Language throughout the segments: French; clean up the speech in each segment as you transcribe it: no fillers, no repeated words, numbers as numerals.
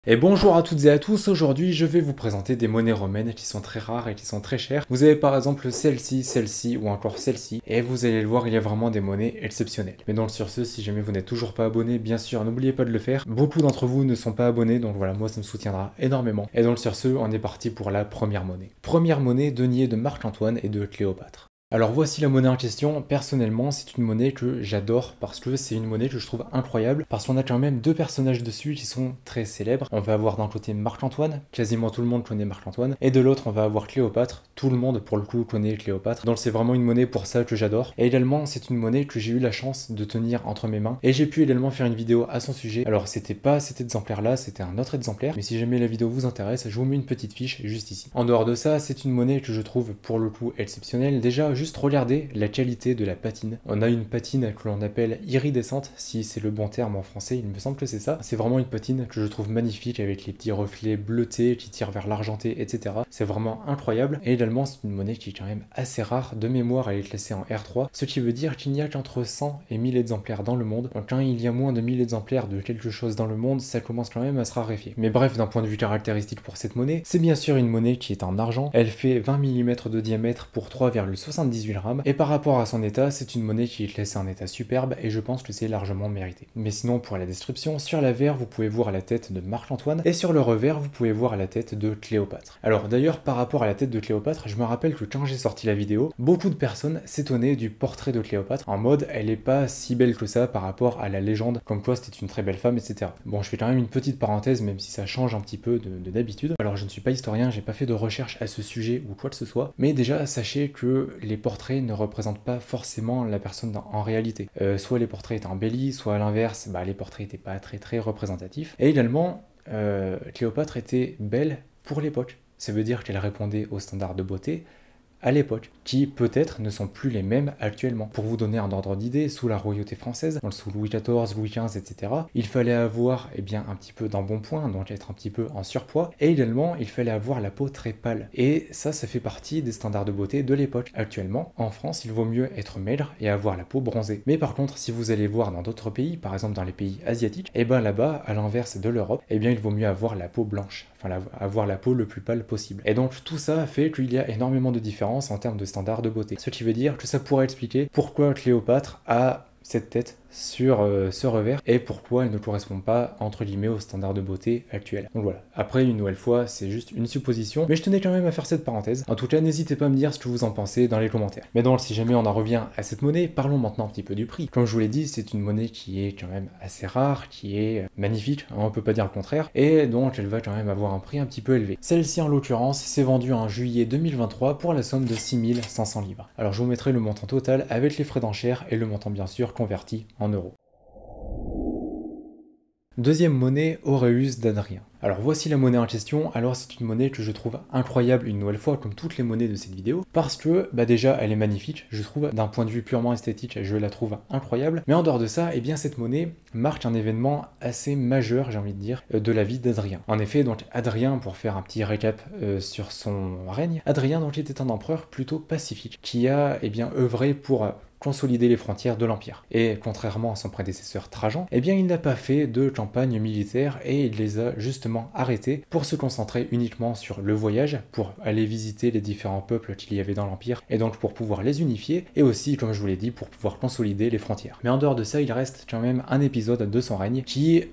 Et bonjour à toutes et à tous, aujourd'hui je vais vous présenter des monnaies romaines qui sont très rares et qui sont très chères. Vous avez par exemple celle-ci ou encore celle-ci, et vous allez le voir, il y a vraiment des monnaies exceptionnelles. Mais donc sur ce, si jamais vous n'êtes toujours pas abonné, bien sûr, n'oubliez pas de le faire. Beaucoup d'entre vous ne sont pas abonnés, donc voilà, moi ça me soutiendra énormément. Et donc sur ce, on est parti pour la première monnaie. Première monnaie, denier de Marc-Antoine et de Cléopâtre. Alors voici la monnaie en question. Personnellement, c'est une monnaie que j'adore parce que c'est une monnaie que je trouve incroyable parce qu'on a quand même deux personnages dessus qui sont très célèbres. On va avoir d'un côté Marc-Antoine, quasiment tout le monde connaît Marc-Antoine, et de l'autre on va avoir Cléopâtre. Tout le monde pour le coup connaît Cléopâtre. Donc c'est vraiment une monnaie pour ça que j'adore. Et également, c'est une monnaie que j'ai eu la chance de tenir entre mes mains et j'ai pu également faire une vidéo à son sujet. Alors c'était pas cet exemplaire là, c'était un autre exemplaire, mais si jamais la vidéo vous intéresse, je vous mets une petite fiche juste ici. En dehors de ça, c'est une monnaie que je trouve pour le coup exceptionnelle. Déjà, juste regardez la qualité de la patine. On a une patine que l'on appelle iridescente, si c'est le bon terme en français, il me semble que c'est ça. C'est vraiment une patine que je trouve magnifique avec les petits reflets bleutés qui tirent vers l'argenté, etc. C'est vraiment incroyable. Et également, c'est une monnaie qui est quand même assez rare. De mémoire, elle est classée en R3, ce qui veut dire qu'il n'y a qu'entre 100 et 1000 exemplaires dans le monde. Donc quand il y a moins de 1000 exemplaires de quelque chose dans le monde, ça commence quand même à se raréfier. Mais bref, d'un point de vue caractéristique pour cette monnaie, c'est bien sûr une monnaie qui est en argent. Elle fait 20 mm de diamètre pour 3,78 grammes. Et par rapport à son état, c'est une monnaie qui est classée en état superbe et je pense que c'est largement mérité. Mais sinon, pour la description, sur l'avers, vous pouvez voir la tête de Marc-Antoine et sur le revers, vous pouvez voir la tête de Cléopâtre. Alors d'ailleurs, par rapport à la tête de Cléopâtre, je me rappelle que quand j'ai sorti la vidéo, beaucoup de personnes s'étonnaient du portrait de Cléopâtre en mode elle est pas si belle que ça par rapport à la légende, comme quoi c'était une très belle femme, etc. Bon, je fais quand même une petite parenthèse, même si ça change un petit peu de d'habitude. Alors je ne suis pas historien, j'ai pas fait de recherche à ce sujet ou quoi que ce soit, mais déjà sachez que les portraits ne représentent pas forcément la personne en réalité. Soit les portraits étaient embellis, soit à l'inverse, les portraits n'étaient pas très représentatifs. Et également, Cléopâtre était belle pour l'époque. Ça veut dire qu'elle répondait aux standards de beauté à l'époque, qui peut-être ne sont plus les mêmes actuellement. Pour vous donner un ordre d'idée, sous la royauté française, donc sous Louis XIV, Louis XV, etc., il fallait avoir un petit peu d'embonpoint, donc être un petit peu en surpoids, et également il fallait avoir la peau très pâle. Et ça fait partie des standards de beauté de l'époque. Actuellement, en France, il vaut mieux être maigre et avoir la peau bronzée. Mais par contre, si vous allez voir dans d'autres pays, par exemple dans les pays asiatiques, là-bas, à l'inverse de l'Europe, il vaut mieux avoir la peau blanche, avoir la peau le plus pâle possible. Et donc tout ça fait qu'il y a énormément de différences en termes de standards de beauté. Ce qui veut dire que ça pourrait expliquer pourquoi Cléopâtre a cette tête sur ce revers et pourquoi elle ne correspond pas entre guillemets aux standards de beauté actuels. Donc voilà, après une nouvelle fois c'est juste une supposition, mais je tenais quand même à faire cette parenthèse. En tout cas, n'hésitez pas à me dire ce que vous en pensez dans les commentaires. Mais donc si jamais on en revient à cette monnaie, parlons maintenant un petit peu du prix. Comme je vous l'ai dit, c'est une monnaie qui est quand même assez rare, qui est magnifique, hein, on peut pas dire le contraire, et donc elle va quand même avoir un prix un petit peu élevé. Celle-ci en l'occurrence s'est vendue en juillet 2023 pour la somme de 6500 livres. Alors je vous mettrai le montant total avec les frais d'enchère et le montant bien sûr converti en euros. Deuxième monnaie, Aureus d'Adrien. Alors voici la monnaie en question. Alors c'est une monnaie que je trouve incroyable une nouvelle fois, comme toutes les monnaies de cette vidéo, parce que déjà elle est magnifique, je trouve, d'un point de vue purement esthétique, je la trouve incroyable. Mais en dehors de ça, cette monnaie marque un événement assez majeur, j'ai envie de dire, de la vie d'Adrien. En effet, donc Adrien, pour faire un petit récap sur son règne, Adrien donc était un empereur plutôt pacifique, qui a œuvré pour consolider les frontières de l'Empire. Et contrairement à son prédécesseur Trajan, il n'a pas fait de campagne militaire et il les a justement arrêtés pour se concentrer uniquement sur le voyage, pour aller visiter les différents peuples qu'il y avait dans l'Empire et donc pour pouvoir les unifier et aussi, comme je vous l'ai dit, pour pouvoir consolider les frontières. Mais en dehors de ça, il reste quand même un épisode de son règne qui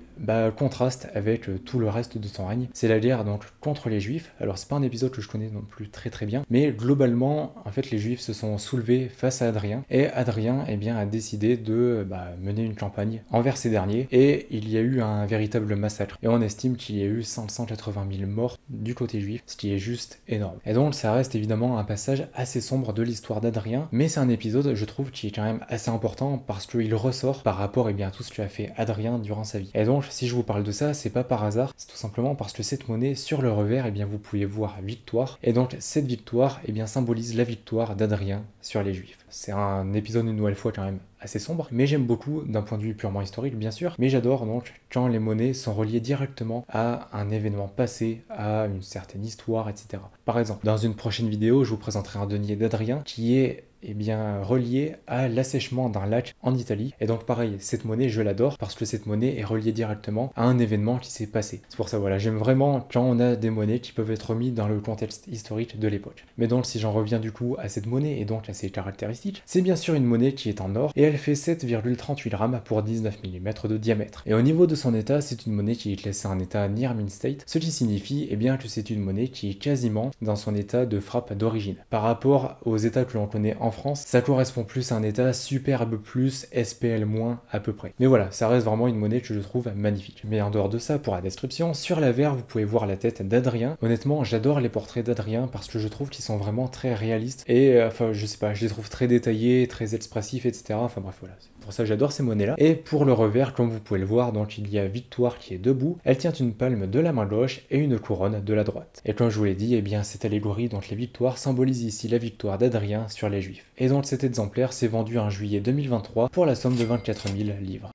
contraste avec tout le reste de son règne. C'est la guerre donc contre les Juifs. Alors c'est pas un épisode que je connais non plus très bien, mais globalement, en fait, les Juifs se sont soulevés face à Adrien et Adrien a décidé de mener une campagne envers ces derniers et il y a eu un véritable massacre. Et on estime qu'il y a eu 580 000 morts du côté juif, ce qui est juste énorme. Et donc ça reste évidemment un passage assez sombre de l'histoire d'Adrien, mais c'est un épisode, je trouve, qui est quand même assez important parce qu'il ressort par rapport à tout ce qu'a fait Adrien durant sa vie. Et donc si je vous parle de ça, c'est pas par hasard, c'est tout simplement parce que cette monnaie, sur le revers, vous pouvez voir victoire, et donc cette victoire, symbolise la victoire d'Adrien sur les Juifs. C'est un épisode une nouvelle fois quand même assez sombre, mais j'aime beaucoup d'un point de vue purement historique bien sûr, mais j'adore donc quand les monnaies sont reliées directement à un événement passé, à une certaine histoire, etc. Par exemple, dans une prochaine vidéo, je vous présenterai un denier d'Adrien qui est eh bien reliée à l'assèchement d'un lac en Italie. Et donc pareil, cette monnaie, je l'adore parce que cette monnaie est reliée directement à un événement qui s'est passé. C'est pour ça, voilà, j'aime vraiment quand on a des monnaies qui peuvent être mises dans le contexte historique de l'époque. Mais donc si j'en reviens du coup à cette monnaie et donc à ses caractéristiques, c'est bien sûr une monnaie qui est en or et elle fait 7,38 grammes pour 19 mm de diamètre. Et au niveau de son état, c'est une monnaie qui est classée en état near mint state, ce qui signifie eh bien, que c'est une monnaie qui est quasiment dans son état de frappe d'origine. Par rapport aux états que l'on connaît en France, ça correspond plus à un état superbe plus, SPL moins à peu près. Mais voilà, ça reste vraiment une monnaie que je trouve magnifique. Mais en dehors de ça, pour la description, sur l'avers, vous pouvez voir la tête d'Adrien. Honnêtement, j'adore les portraits d'Adrien parce que je trouve qu'ils sont vraiment très réalistes et enfin, je sais pas, je les trouve très détaillés, très expressifs, etc. Enfin bref, voilà. Pour ça, j'adore ces monnaies-là. Et pour le revers, comme vous pouvez le voir, donc il y a Victoire qui est debout. Elle tient une palme de la main gauche et une couronne de la droite. Et comme je vous l'ai dit, eh bien cette allégorie, donc les victoires, symbolise ici la victoire d'Adrien sur les Juifs. Et donc cet exemplaire s'est vendu en juillet 2023 pour la somme de 24 000 livres.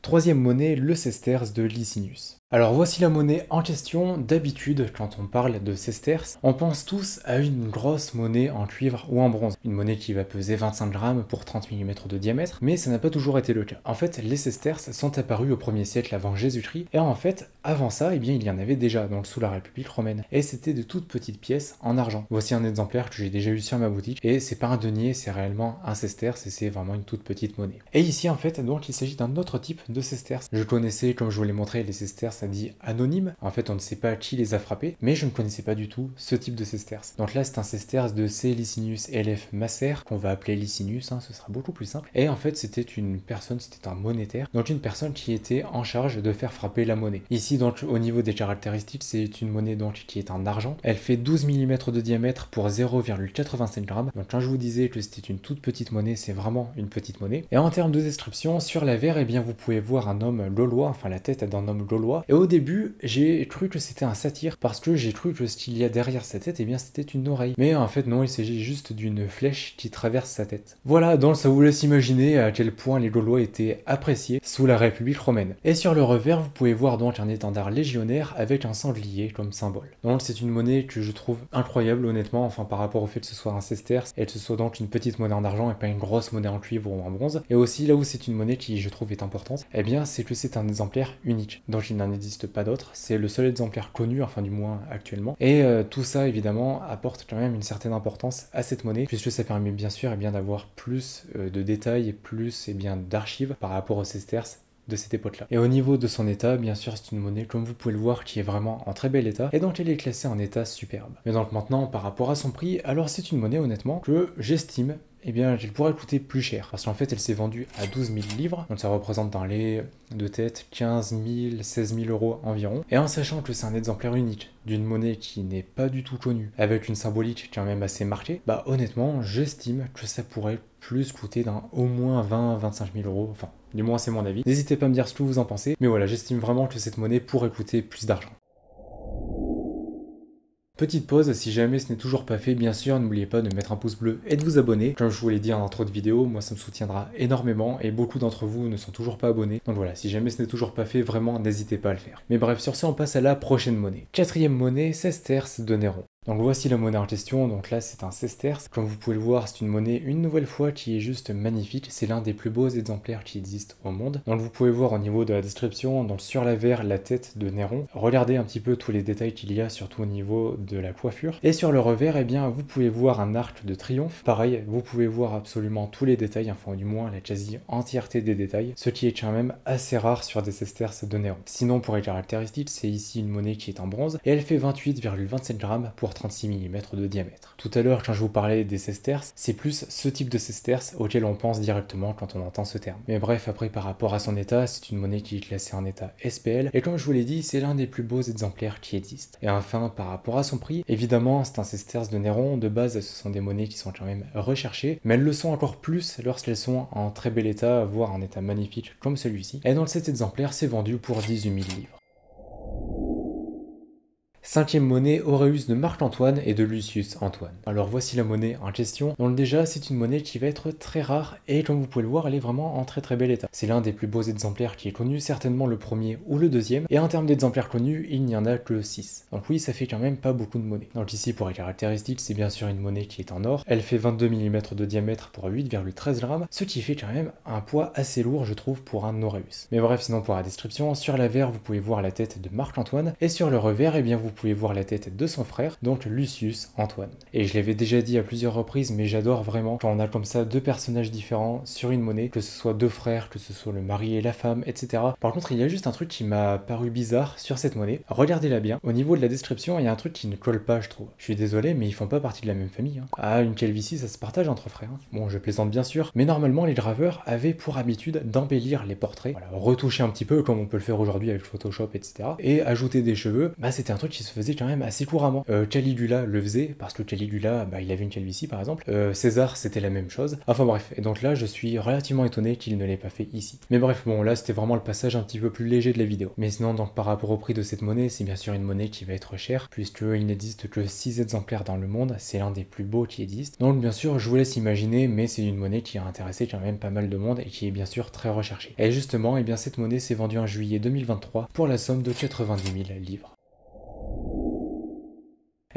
Troisième monnaie, le sesterce de Licinius. Alors voici la monnaie en question. D'habitude, quand on parle de sesterce, on pense tous à une grosse monnaie en cuivre ou en bronze. Une monnaie qui va peser 25 grammes pour 30 mm de diamètre, mais ça n'a pas toujours été le cas. En fait, les sesterces sont apparus au 1er siècle avant Jésus-Christ, et en fait, avant ça, eh bien, il y en avait déjà, donc sous la République romaine. Et c'était de toutes petites pièces en argent. Voici un exemplaire que j'ai déjà eu sur ma boutique, et c'est pas un denier, c'est réellement un sesterce, et c'est vraiment une toute petite monnaie. Et ici, en fait, donc, il s'agit d'un autre type de sesterce. Je connaissais, comme je vous l'ai montré, les sesterces dit anonyme. En fait, on ne sait pas qui les a frappés, mais je ne connaissais pas du tout ce type de sesterce. Donc là, c'est un sesterce de C. Licinius LF Masser, qu'on va appeler Licinius, ce sera beaucoup plus simple. Et en fait, c'était une personne, c'était un monétaire, donc une personne qui était en charge de faire frapper la monnaie. Ici, donc, au niveau des caractéristiques, c'est une monnaie donc qui est en argent. Elle fait 12 mm de diamètre pour 0,85 grammes. Donc quand je vous disais que c'était une toute petite monnaie, c'est vraiment une petite monnaie. Et en termes de description, sur l'avers, eh bien, vous pouvez voir un homme gaulois, enfin la tête d'un homme gaulois. Et au début, j'ai cru que c'était un satyre parce que j'ai cru que ce qu'il y a derrière sa tête, eh bien, c'était une oreille. Mais en fait, non, il s'agit juste d'une flèche qui traverse sa tête. Voilà, donc ça vous laisse imaginer à quel point les Gaulois étaient appréciés sous la République romaine. Et sur le revers, vous pouvez voir donc un étendard légionnaire avec un sanglier comme symbole. Donc c'est une monnaie que je trouve incroyable, honnêtement, enfin par rapport au fait que ce soit un sesterce et que ce soit donc une petite monnaie en argent et pas une grosse monnaie en cuivre ou en bronze. Et aussi là où c'est une monnaie qui je trouve est importante, eh bien c'est que c'est un exemplaire unique, donc il n'en existe pas d'autre. C'est le seul exemplaire connu, enfin du moins actuellement. Et tout ça évidemment apporte quand même une certaine importance à cette monnaie, puisque ça permet bien sûr eh bien d'avoir plus de détails et plus bien d'archives par rapport au sesterce de cette époque-là. Et au niveau de son état, bien sûr, c'est une monnaie, comme vous pouvez le voir, qui est vraiment en très bel état, et donc elle est classée en état superbe. Mais donc maintenant, par rapport à son prix, alors c'est une monnaie, honnêtement, que j'estime eh bien, elle pourrait coûter plus cher. Parce qu'en fait, elle s'est vendue à 12 000 livres. Donc ça représente dans les deux têtes 15 000, 16 000 euros environ. Et en sachant que c'est un exemplaire unique d'une monnaie qui n'est pas du tout connue, avec une symbolique quand même assez marquée, bah honnêtement, j'estime que ça pourrait plus coûter dans au moins 20-25 000 euros. Enfin, du moins c'est mon avis. N'hésitez pas à me dire ce que vous en pensez. Mais voilà, j'estime vraiment que cette monnaie pourrait coûter plus d'argent. Petite pause, si jamais ce n'est toujours pas fait, bien sûr, n'oubliez pas de mettre un pouce bleu et de vous abonner. Comme je vous l'ai dit en intro de vidéo, moi ça me soutiendra énormément et beaucoup d'entre vous ne sont toujours pas abonnés. Donc voilà, si jamais ce n'est toujours pas fait, vraiment n'hésitez pas à le faire. Mais bref, sur ce, on passe à la prochaine monnaie. Quatrième monnaie, sesterce de Néron. Donc voici la monnaie en question, donc là c'est un sesterce. Comme vous pouvez le voir, c'est une monnaie une nouvelle fois qui est juste magnifique. C'est l'un des plus beaux exemplaires qui existent au monde. Donc vous pouvez voir au niveau de la description, donc sur l'avers, la tête de Néron. Regardez un petit peu tous les détails qu'il y a, surtout au niveau de la coiffure. Et sur le revers, eh bien vous pouvez voir un arc de triomphe. Pareil, vous pouvez voir absolument tous les détails, enfin du moins la quasi entièreté des détails, ce qui est quand même assez rare sur des sesterces de Néron. Sinon pour les caractéristiques, c'est ici une monnaie qui est en bronze et elle fait 28,27 grammes pour 36 mm de diamètre. Tout à l'heure, quand je vous parlais des sesterces, c'est plus ce type de sesterce auquel on pense directement quand on entend ce terme. Mais bref, après par rapport à son état, c'est une monnaie qui est classée en état SPL, et comme je vous l'ai dit, c'est l'un des plus beaux exemplaires qui existent. Et enfin, par rapport à son prix, évidemment, c'est un sesterce de Néron. De base, ce sont des monnaies qui sont quand même recherchées, mais elles le sont encore plus lorsqu'elles sont en très bel état, voire en état magnifique comme celui-ci. Et donc cet exemplaire s'est vendu pour 18 000 livres. 5e monnaie, Aureus de Marc-Antoine et de Lucius Antoine. Alors voici la monnaie en question. Donc déjà, c'est une monnaie qui va être très rare et comme vous pouvez le voir, elle est vraiment en très bel état. C'est l'un des plus beaux exemplaires qui est connu, certainement le premier ou le deuxième. Et en termes d'exemplaires connus, il n'y en a que 6. Donc oui, ça fait quand même pas beaucoup de monnaie. Donc ici, pour les caractéristiques, c'est bien sûr une monnaie qui est en or. Elle fait 22 mm de diamètre pour 8,13 grammes, ce qui fait quand même un poids assez lourd, je trouve, pour un Aureus. Mais bref, sinon pour la description, sur l'avers, vous pouvez voir la tête de Marc-Antoine et sur le revers, eh bien vous pouvez voir la tête de son frère, donc Lucius Antoine. Et je l'avais déjà dit à plusieurs reprises, mais j'adore vraiment quand on a comme ça deux personnages différents sur une monnaie, que ce soit deux frères, que ce soit le mari et la femme, etc. Par contre, il y a juste un truc qui m'a paru bizarre sur cette monnaie. Regardez-la bien. Au niveau de la description, il y a un truc qui ne colle pas, je trouve. Je suis désolé, mais ils font pas partie de la même famille. Ah, une calvitie, ça se partage entre frères. Bon, je plaisante bien sûr, mais normalement, les graveurs avaient pour habitude d'embellir les portraits, voilà, retoucher un petit peu comme on peut le faire aujourd'hui avec Photoshop, etc. Et ajouter des cheveux, bah c'était un truc qui se faisait quand même assez couramment. Caligula le faisait, parce que Caligula, bah, il avait une calvitie par exemple. César, c'était la même chose. Enfin bref, et donc là, je suis relativement étonné qu'il ne l'ait pas fait ici. Mais bref, bon, là, c'était vraiment le passage un petit peu plus léger de la vidéo. Mais sinon, donc par rapport au prix de cette monnaie, c'est bien sûr une monnaie qui va être chère, puisqu'il n'existe que 6 exemplaires dans le monde, c'est l'un des plus beaux qui existent. Donc bien sûr, je vous laisse imaginer, mais c'est une monnaie qui a intéressé quand même pas mal de monde et qui est bien sûr très recherchée. Et justement, eh bien cette monnaie s'est vendue en juillet 2023 pour la somme de 90 000 livres.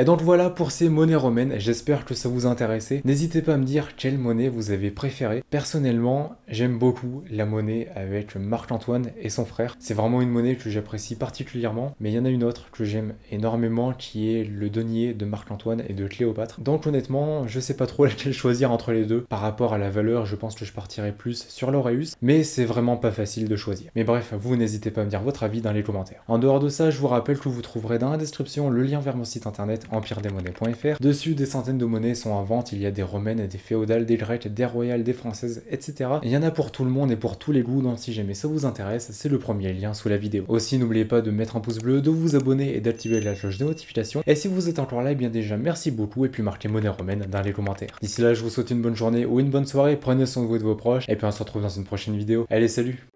Et donc voilà pour ces monnaies romaines, j'espère que ça vous a intéressé. N'hésitez pas à me dire quelle monnaie vous avez préférée. Personnellement, j'aime beaucoup la monnaie avec Marc-Antoine et son frère. C'est vraiment une monnaie que j'apprécie particulièrement, mais il y en a une autre que j'aime énormément qui est le denier de Marc-Antoine et de Cléopâtre. Donc honnêtement, je sais pas trop laquelle choisir entre les deux. Par rapport à la valeur, je pense que je partirai plus sur l'Aureus, mais c'est vraiment pas facile de choisir. Mais bref, vous n'hésitez pas à me dire votre avis dans les commentaires. En dehors de ça, je vous rappelle que vous trouverez dans la description le lien vers mon site internet empiredesmonnaies.fr. Dessus, des centaines de monnaies sont en vente. Il y a des romaines, des féodales, des grecques, des royales, des françaises, etc. Il y en a pour tout le monde et pour tous les goûts, donc si jamais ça vous intéresse, c'est le premier lien sous la vidéo. Aussi, n'oubliez pas de mettre un pouce bleu, de vous abonner et d'activer la cloche de notification. Et si vous êtes encore là, eh bien déjà merci beaucoup et puis marquez monnaie romaine dans les commentaires. D'ici là, je vous souhaite une bonne journée ou une bonne soirée, prenez soin de vous et de vos proches, et puis on se retrouve dans une prochaine vidéo. Allez, salut!